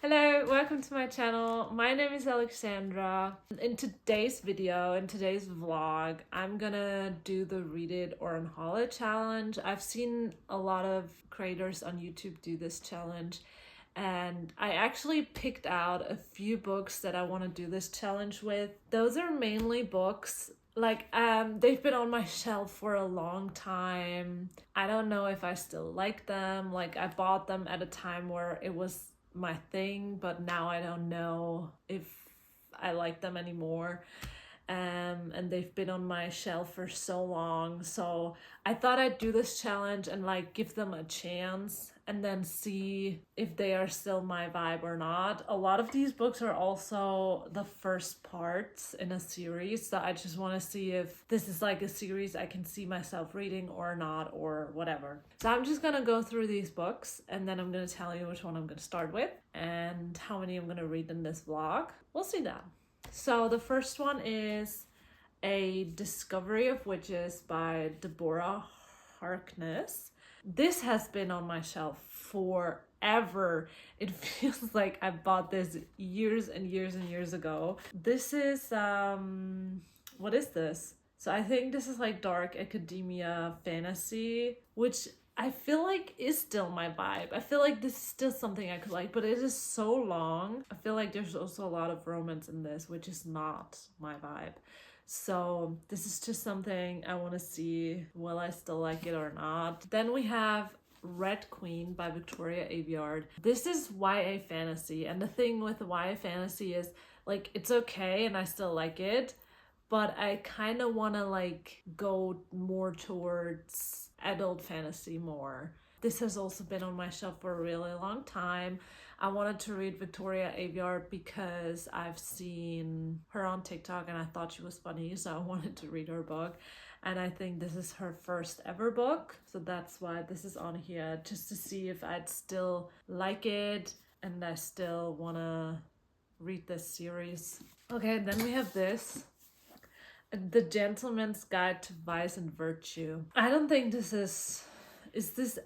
Hello, welcome to my channel. My name is Alexandra. In today's video, in today's vlog, I'm gonna do the Read It or Unhaul It challenge. I've seen a lot of creators on YouTube do this challenge, and I actually picked out a few books that I want to do this challenge with. Those are mainly books they've been on my shelf for a long time. I don't know if I still like them. Like, I bought them at a time where it was my thing, but now I don't know if I like them anymore. And they've been on my shelf for so long, so I thought I'd do this challenge and give them a chance and then see if they are still my vibe or not. A lot of these books are also the first parts in a series, so I just want to see if this is a series I can see myself reading or not, or whatever. So I'm just gonna go through these books and then I'm gonna tell you which one I'm gonna start with and how many I'm gonna read in this vlog. We'll see that. So the first one is A Discovery of Witches by Deborah Harkness. This has been on my shelf forever. It feels like I bought this years and years and years ago. This is, what is this? So I think this is dark academia fantasy, which I feel like is still my vibe. I feel like this is still something I could like, but it is so long. I feel like there's also a lot of romance in this, which is not my vibe. So this is just something I want to see, will I still like it or not. Then we have Red Queen by Victoria Aveyard. This is YA fantasy, and the thing with YA fantasy is it's okay and I still like it, but I kind of want to go more towards adult fantasy more. This has also been on my shelf for a really long time. I wanted to read Victoria Aveyard because I've seen her on TikTok and I thought she was funny, so I wanted to read her book. And I think this is her first ever book, so that's why this is on here, just to see if I'd still like it and I still want to read this series. Okay, then we have this. The Gentleman's Guide to Vice and Virtue. I don't think this is this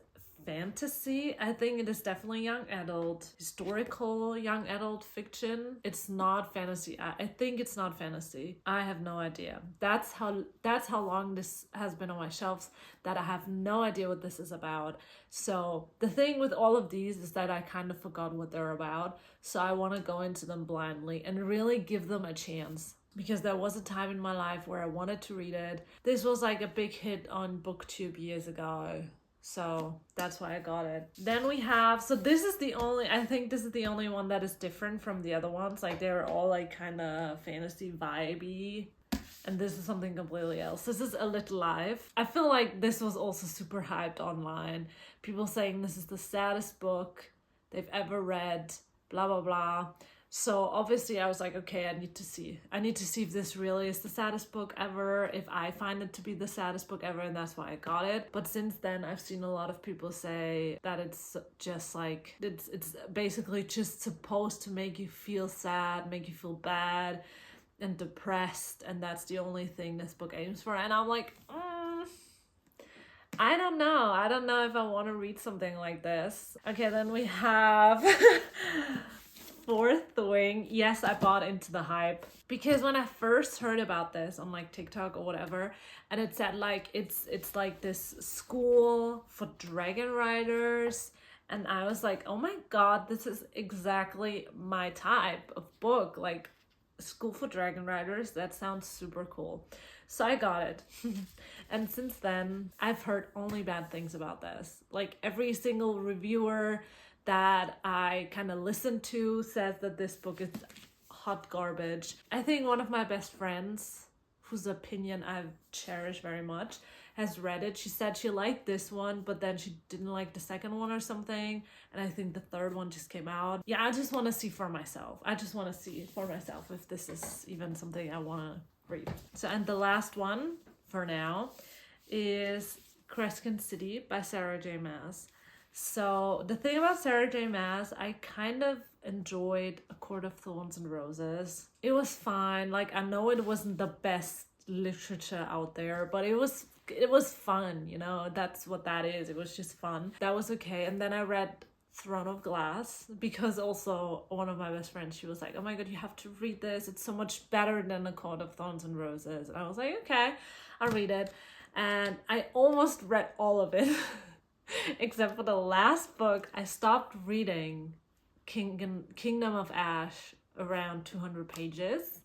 fantasy? I think it is definitely young adult, historical young adult fiction. It's not fantasy. I think it's not fantasy. I have no idea. That's how long this has been on my shelves, that I have no idea what this is about. So the thing with all of these is that I kind of forgot what they're about. So I want to go into them blindly and really give them a chance, because there was a time in my life where I wanted to read it. This was a big hit on BookTube years ago, so that's why I got it. Then we have, so this is the only, I think this is the only one that is different from the other ones. They're all kind of fantasy vibey, and this is something completely else. This is A Little Life. I feel like this was also super hyped online. People saying this is the saddest book they've ever read, blah blah blah. So obviously I was like, okay, I need to see if this really is the saddest book ever, if I find it to be the saddest book ever, and that's why I got it. But since then I've seen a lot of people say that it's just it's basically just supposed to make you feel sad, make you feel bad and depressed, and that's the only thing this book aims for. And I'm like, I don't know if I want to read something like this. Okay, then we have Fourth Wing. Yes, I bought into the hype, because when I first heard about this on TikTok or whatever, and it said it's this school for dragon riders, and I was like, oh my god, this is exactly my type of book. School for dragon riders, that sounds super cool. So I got it. And since then I've heard only bad things about this. Every single reviewer that I kind of listen to says that this book is hot garbage. I think one of my best friends, whose opinion I cherish very much, has read it. She said she liked this one, but then she didn't like the second one or something, and I think the third one just came out. Yeah, I just want to see for myself. If this is even something I want to read. So, and the last one for now is Crescent City by Sarah J Maas. So the thing about Sarah J Maas, I kind of enjoyed A Court of Thorns and Roses. It was fine. I know it wasn't the best literature out there, but it was fun, that's what that is. It was just fun. That was okay. And then I read Throne of Glass, because also one of my best friends, she was like, oh my god, you have to read this, it's so much better than The Court of Thorns and Roses. And I was like, okay, I'll read it. And I almost read all of it except for the last book. I stopped reading Kingdom of Ash around 200 pages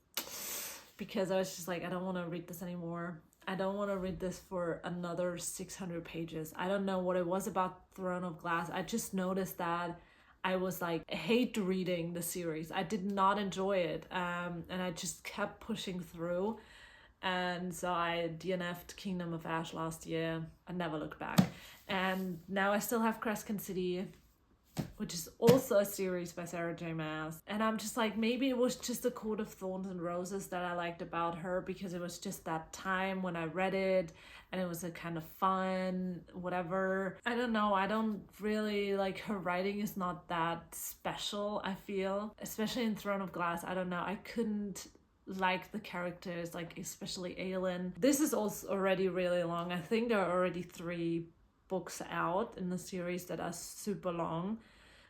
because I was just like, I don't want to read this anymore. I don't want to read this for another 600 pages. I don't know what it was about Throne of Glass. I just noticed that I was like, I hate reading the series. I did not enjoy it. And I just kept pushing through. And so I DNF'd Kingdom of Ash last year. I never looked back. And now I still have Crescent City, which is also a series by Sarah J. Maas. And I'm just like, maybe it was just The Court of Thorns and Roses that I liked about her, because it was just that time when I read it and it was a kind of fun, whatever. I don't know. I don't really like, her writing is not that special, I feel. Especially in Throne of Glass, I don't know. I couldn't like the characters, like especially Aelin. This is also already really long. I think there are already 3 books out in the series that are super long,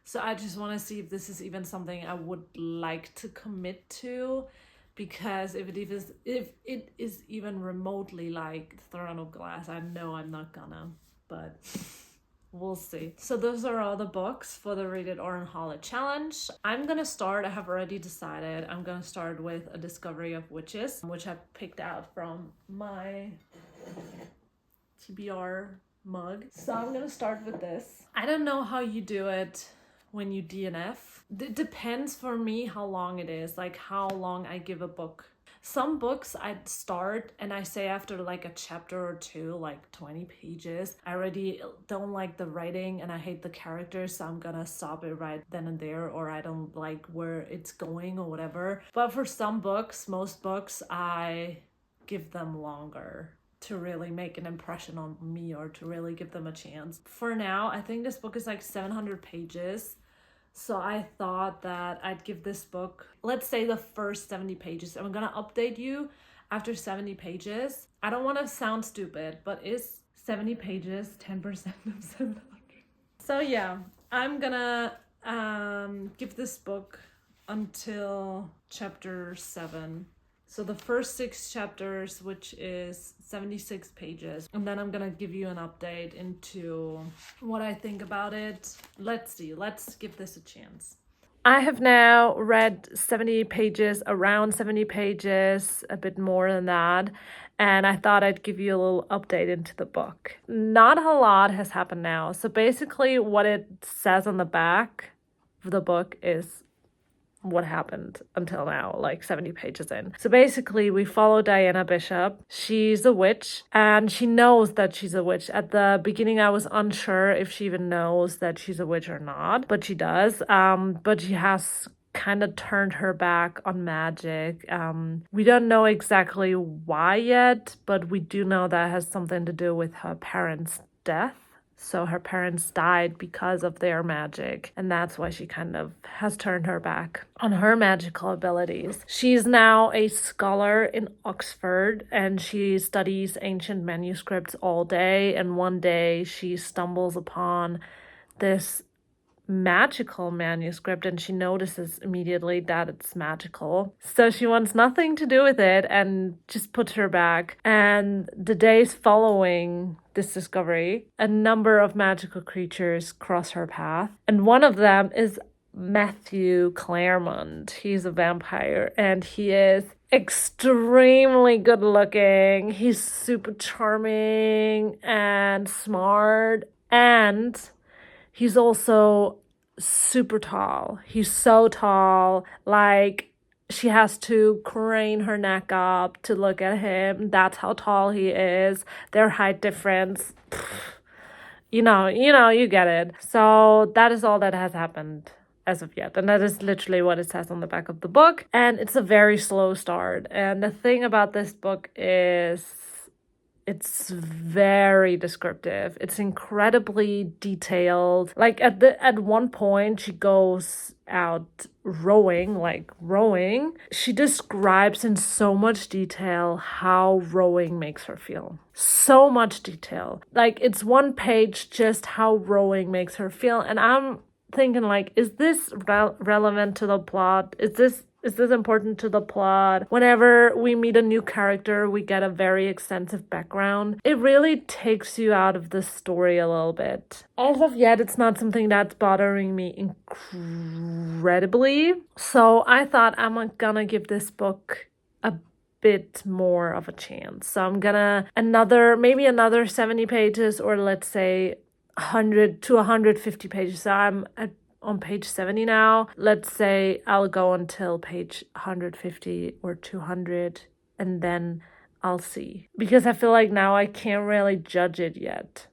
so I just want to see if this is even something I would like to commit to, because if it is even remotely like Throne of Glass, I know I'm not gonna, but we'll see. So those are all the books for the Read It or Unhaul It challenge. I'm gonna start, I have already decided, I'm gonna start with A Discovery of Witches, which I picked out from my TBR mug. So I'm gonna start with this. I don't know how you do it when you DNF. It depends for me how long it is, like how long I give a book. Some books I'd start and I say after like a chapter or 2, like 20 pages, I already don't like the writing and I hate the characters, so I'm gonna stop it right then and there, or I don't like where it's going or whatever. But for some books, most books, I give them longer to really make an impression on me, or to really give them a chance. For now, I think this book is like 700 pages. So I thought that I'd give this book, let's say the first 70 pages. I'm gonna update you after 70 pages. I don't want to sound stupid, but is 70 pages 10% of 700? So yeah, I'm gonna give this book until chapter 7. So the first 6 chapters, which is 76 pages. And then I'm gonna give you an update into what I think about it. Let's see, let's give this a chance. I have now read 70 pages, around 70 pages, a bit more than that. And I thought I'd give you a little update into the book. Not a lot has happened now. So basically what it says on the back of the book is what happened until now, like 70 pages in. So basically we follow Diana Bishop. She's a witch and she knows that she's a witch. At the beginning I was unsure if she even knows that she's a witch or not, but she does. But she has kind of turned her back on magic. We don't know exactly why yet, but we do know that has something to do with her parents' death. So her parents died because of their magic, and that's why she kind of has turned her back on her magical abilities. She's now a scholar in Oxford, and she studies ancient manuscripts all day, and one day she stumbles upon this magical manuscript and she notices immediately that it's magical. So she wants nothing to do with it and just puts her back. And the days following this discovery, a number of magical creatures cross her path. And one of them is Matthew Claremont. He's a vampire and he is extremely good looking. He's super charming and smart, and he's also super tall. He's so tall, like she has to crane her neck up to look at him. That's how tall he is. Their height difference, you get it. So that is all that has happened as of yet. And that is literally what it says on the back of the book. And it's a very slow start. And the thing about this book is it's very descriptive. It's incredibly detailed. Like at one point she goes out rowing. She describes in so much detail how rowing makes her feel. So much detail. Like it's one page just how rowing makes her feel. And I'm thinking like, is this relevant to the plot? Is this important to the plot? Whenever we meet a new character, we get a very extensive background. It really takes you out of the story a little bit. As of yet, it's not something that's bothering me incredibly. So I thought I'm gonna give this book a bit more of a chance. So I'm gonna maybe another 70 pages, or let's say 100 to 150 pages. So I'm on page 70 now. Let's say I'll go until page 150 or 200, and then I'll see. Because I feel like now I can't really judge it yet.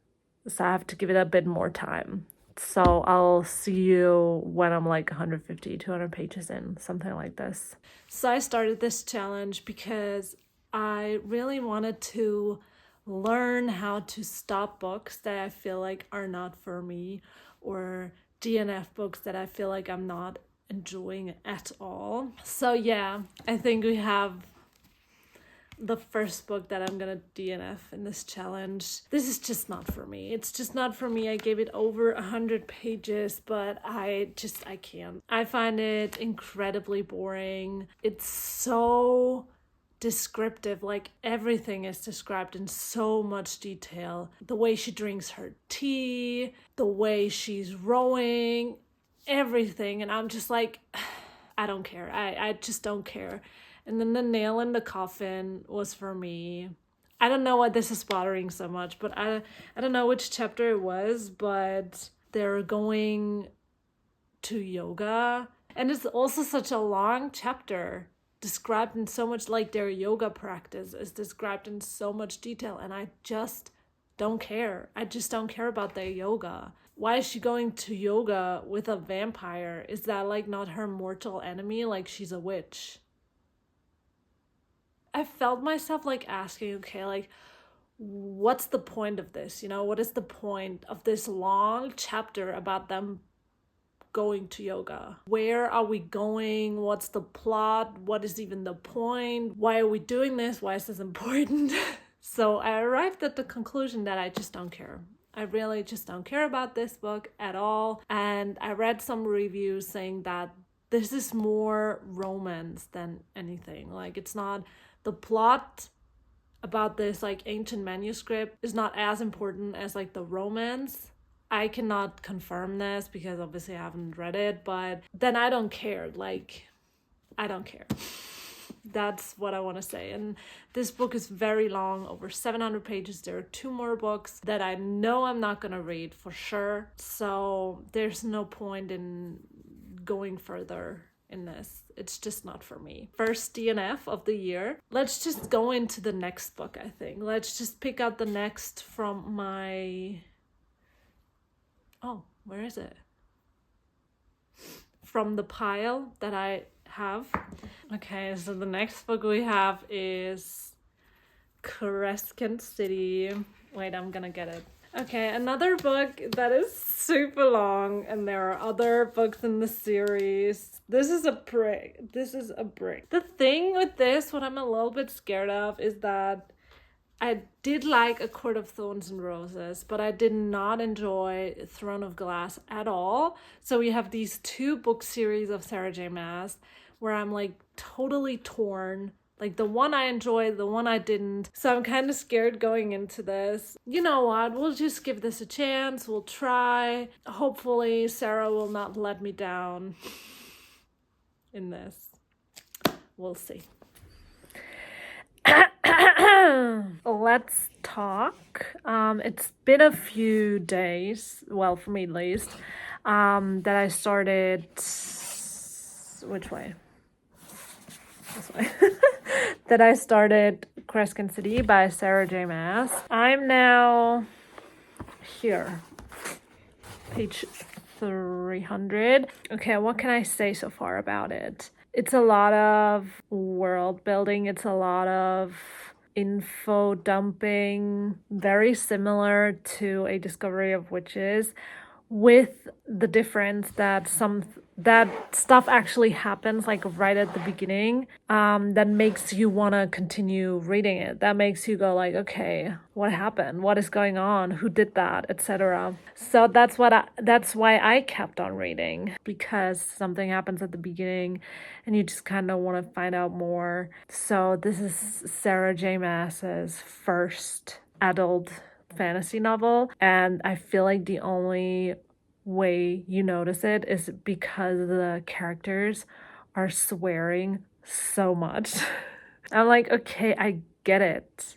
So I have to give it a bit more time. So I'll see you when I'm like 150, 200 pages in, something like this. So I started this challenge because I really wanted to learn how to stop books that I feel like are not for me, or DNF books that I feel like I'm not enjoying at all. So yeah, I think we have the first book that I'm gonna DNF in this challenge. This is just not for me. It's just not for me. I gave it over 100 pages, but I can't. I find it incredibly boring. It's so descriptive, like everything is described in so much detail. The way she drinks her tea, the way she's rowing, everything. And I'm just like, I don't care. I just don't care. And then the nail in the coffin was for me. I don't know why this is bothering so much, but I don't know which chapter it was, but they're going to yoga. And it's also such a long chapter, described in so much, like their yoga practice is described in so much detail, and I just don't care. I just don't care about their yoga. Why is she going to yoga with a vampire? Is that like not her mortal enemy? Like she's a witch. I felt myself like asking, okay, like what's the point of this? You know, what is the point of this long chapter about them going to yoga? Where are we going? What's the plot? What is even the point? Why are we doing this? Why is this important? So I arrived at the conclusion that I just don't care. I really just don't care about this book at all. And I read some reviews saying that this is more romance than anything. Like it's not, the plot about this like ancient manuscript is not as important as like the romance. I cannot confirm this because obviously I haven't read it, but then I don't care. Like, I don't care. That's what I want to say. And this book is very long, over 700 pages. There are 2 more books that I know I'm not going to read for sure. So there's no point in going further in this. It's just not for me. First DNF of the year. Let's just go into the next book, I think. Let's just pick out the next from my... Oh, where is it? From the pile that I have. Okay, so the next book we have is Crescent City. Wait, I'm gonna get it. Okay, another book that is super long, and there are other books in the series. This is a break. The thing with this, what I'm a little bit scared of, is that I did like A Court of Thorns and Roses, but I did not enjoy Throne of Glass at all. So we have these 2 book series of Sarah J. Maas where I'm like totally torn. Like the one I enjoyed, the one I didn't. So I'm kind of scared going into this. You know what? We'll just give this a chance. We'll try. Hopefully Sarah will not let me down in this. We'll see. Let's talk. It's been a few days, well, for me at least, that I started... Which way? This way. That I started Crescent City by Sarah J. Maas. I'm now here. Page 300. Okay, what can I say so far about it? It's a lot of world building. It's a lot of info dumping, very similar to A Discovery of Witches, with the difference that some that stuff actually happens like right at the beginning, that makes you want to continue reading it, that makes you go like, okay, what happened, what is going on, who did that, etc. So that's why I kept on reading, because something happens at the beginning and you just kind of want to find out more. So this is Sarah J Maas's first adult fantasy novel, and I feel like the only way you notice it is because the characters are swearing so much. I'm like, okay, I get it.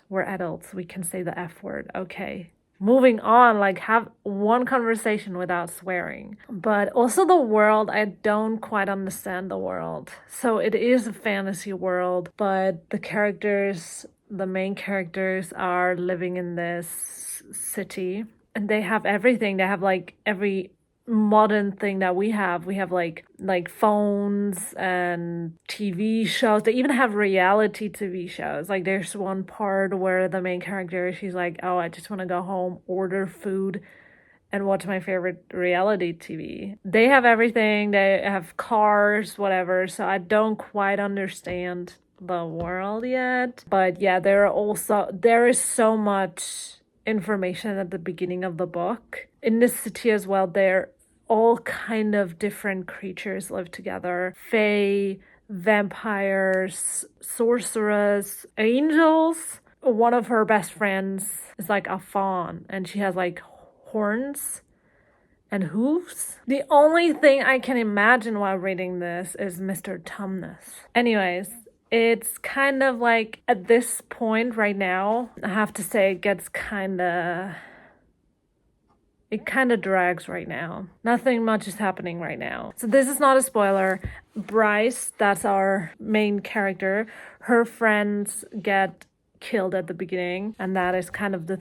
We're adults. We can say the F word. Okay. Moving on, like have one conversation without swearing. But also the world, I don't quite understand the world. So it is a fantasy world, but the main characters are living in this city, and they have everything. They have like every modern thing that we have. We have like phones and TV shows. They even have reality TV shows. Like there's one part where the main character, she's like, oh, I just want to go home, order food, and watch my favorite reality TV. They have everything. They have cars, whatever. So I don't quite understand the world yet. But yeah, there is so much information at the beginning of the book. In this city as well, they're all kind of different creatures live together. Fae, vampires, sorcerers, angels. One of her best friends is like a fawn, and she has like horns and hooves. The only thing I can imagine while reading this is Mr. Tumnus. Anyways, it's kind of like at this point right now, I have to say it kind of drags right now. Nothing much is happening right now. So this is not a spoiler. Bryce, that's our main character, her friends get killed at the beginning, and that is kind of the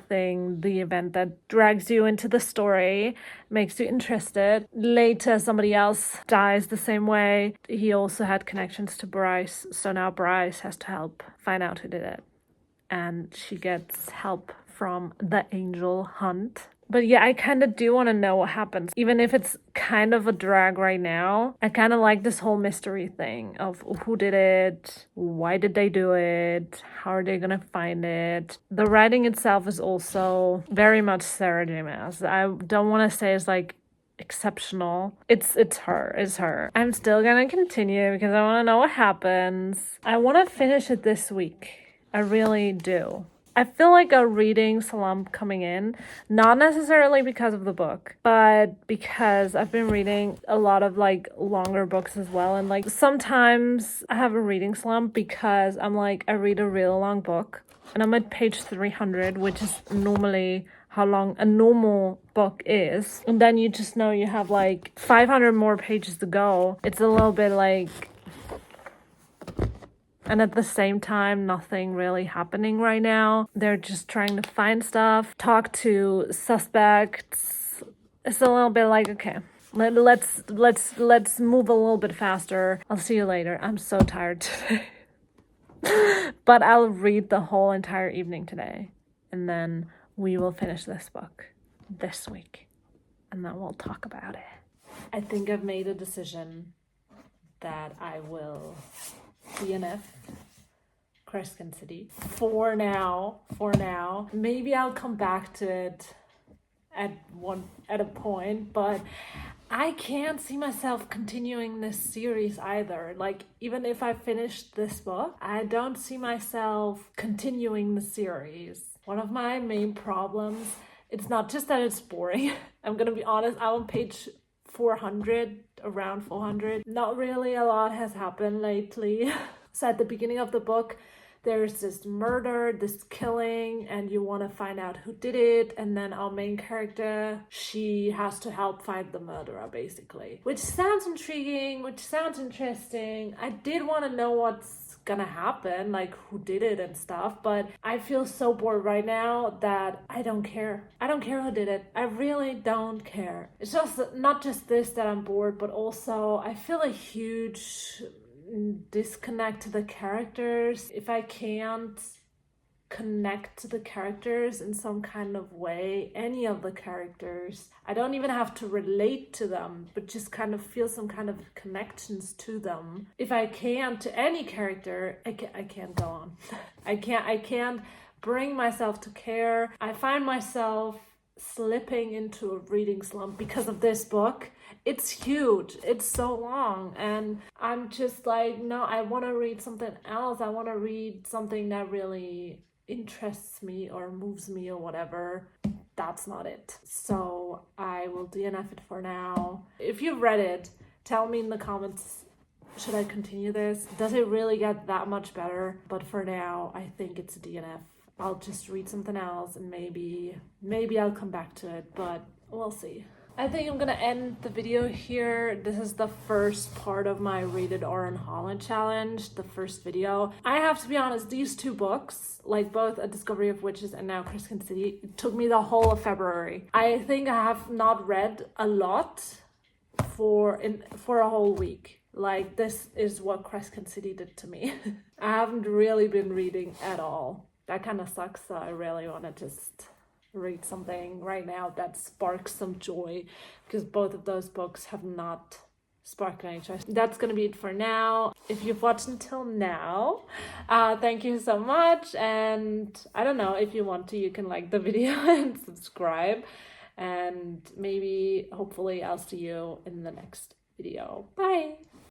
event that drags you into the story, makes you interested. Later somebody else dies the same way. He also had connections to Bryce, so now Bryce has to help find out who did it, and she gets help from the angel hunt. But yeah, I kind of do want to know what happens. Even if it's kind of a drag right now, I kind of like this whole mystery thing of who did it, why did they do it, how are they gonna find it. The writing itself is also very much Sarah J Maas. I don't want to say it's like exceptional. It's her. I'm still gonna continue because I want to know what happens. I want to finish it this week. I really do. I feel like a reading slump coming in, not necessarily because of the book, but because I've been reading a lot of like longer books as well. And like sometimes I have a reading slump because I'm like, I read a real long book and I'm at page 300, which is normally how long a normal book is. And then you just know you have like 500 more pages to go. It's a little bit like, and at the same time, nothing really happening right now. They're just trying to find stuff, talk to suspects. It's a little bit like, okay, let's move a little bit faster. I'll see you later. I'm so tired today. But I'll read the whole entire evening today, and then we will finish this book this week, and then we'll talk about it. I think I've made a decision that I will DNF Crescent City for now. Maybe I'll come back to it at a point, but I can't see myself continuing this series either. Like, even if I finished this book, I don't see myself continuing the series. One of my main problems, it's not just that it's boring. I'm gonna be honest, I'm on page 400, around 400. Not really a lot has happened lately. So at the beginning of the book, there's this murder, this killing, and you want to find out who did it. And then our main character, she has to help find the murderer, basically. Which sounds intriguing, which sounds interesting. I did want to know what's gonna happen, like who did it and stuff, but I feel so bored right now that I don't care. I don't care who did it. I really don't care. It's just not just this that I'm bored, but also I feel a huge disconnect to the characters. If I can't connect to the characters in some kind of way, any of the characters. I don't even have to relate to them, but just kind of feel some kind of connections to them. If I can't to any character, I can't go on. I can't bring myself to care. I find myself slipping into a reading slump because of this book. It's huge, it's so long, and I'm just like, no, I want to read something else. I want to read something that really interests me or moves me or whatever. That's not it. So I will DNF it for now. If you've read it, tell me in the comments, should I continue this? Does it really get that much better? But for now, I think it's a DNF. I'll just read something else and maybe I'll come back to it, but we'll see. I think I'm gonna end the video here. This is the first part of my Read It or Unhaul challenge, the first video. I have to be honest, these two books, like both A Discovery of Witches and now Crescent City, it took me the whole of February. I think I have not read a lot for a whole week. Like, this is what Crescent City did to me. I haven't really been reading at all. That kind of sucks, so I really want to just read something right now that sparks some joy, because both of those books have not sparked any joy. That's gonna be it for now. If you've watched until now, thank you so much, and I don't know, if you want to, you can like the video and subscribe, and maybe hopefully I'll see you in the next video. Bye.